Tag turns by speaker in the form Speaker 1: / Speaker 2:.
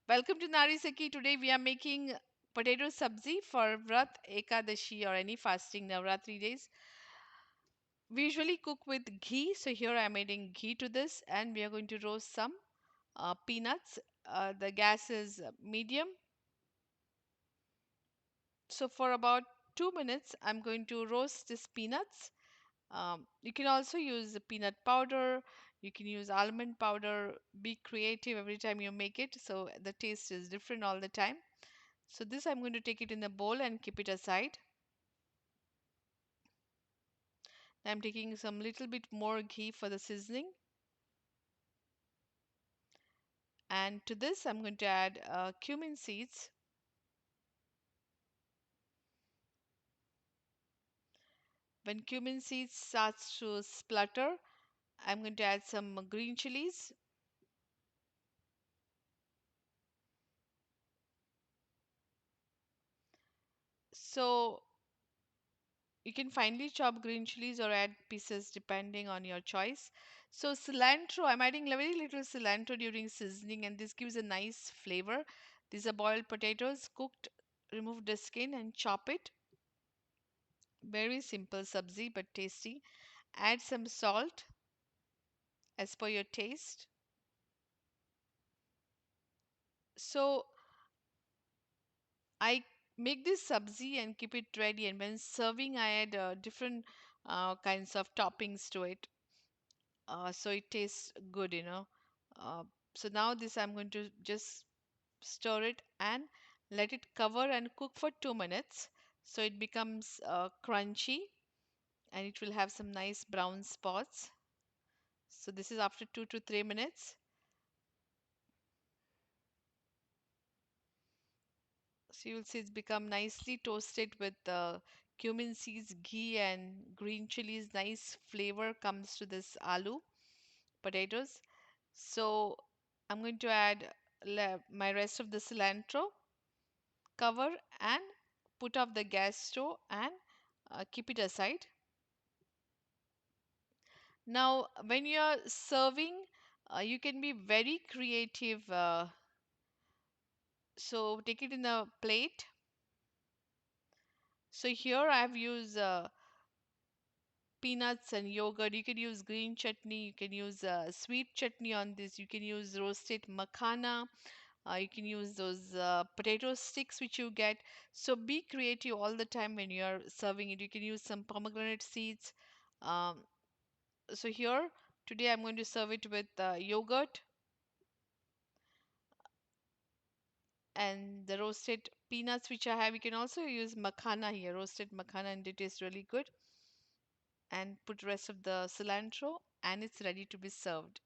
Speaker 1: Welcome to Nari Saki. Today we are making potato sabzi for vrat, ekadashi or any fasting Navratri days. We usually cook with ghee, so here I am adding ghee to this, and we are going to roast some peanuts. The gas is medium. So for about 2 minutes, I'm going to roast these peanuts. You can also use the peanut powder. You can use almond powder. Be creative every time you make it, so the taste is different all the time. So this I'm going to take it in a bowl and keep it aside. I'm taking some little bit more ghee for the seasoning. And to this I'm going to add cumin seeds. When cumin seeds starts to splutter, I'm going to add some green chilies. So you can finely chop green chilies or add pieces depending on your choice. So cilantro, I'm adding very little cilantro during seasoning and this gives a nice flavor. These are boiled potatoes, cooked, remove the skin and chop it. Very simple sabzi but tasty. Add some salt as per your taste. So I make this sabzi and keep it ready, and when serving I add different kinds of toppings to it, so it tastes good. uh, so now this I'm going to just stir it and let it cover and cook for 2 minutes, so it becomes crunchy and it will have some nice brown spots. So this is after 2 to 3 minutes. So you'll see it's become nicely toasted with cumin seeds, ghee, and green chilies. Nice flavor comes to this aloo potatoes. So I'm going to add my rest of the cilantro, cover, and put off the gas stove and keep it aside. Now, when you're serving, you can be very creative. So take it in a plate. So here I've used peanuts and yogurt. You can use green chutney, you can use sweet chutney on this, you can use roasted makhana, you can use those potato sticks which you get. So be creative all the time when you are serving it. You can use some pomegranate seeds. um, so here today I'm going to serve it with yogurt and the roasted peanuts which I have. You can also use makhana here, roasted makhana, and it is really good. And put rest of the cilantro and it's ready to be served.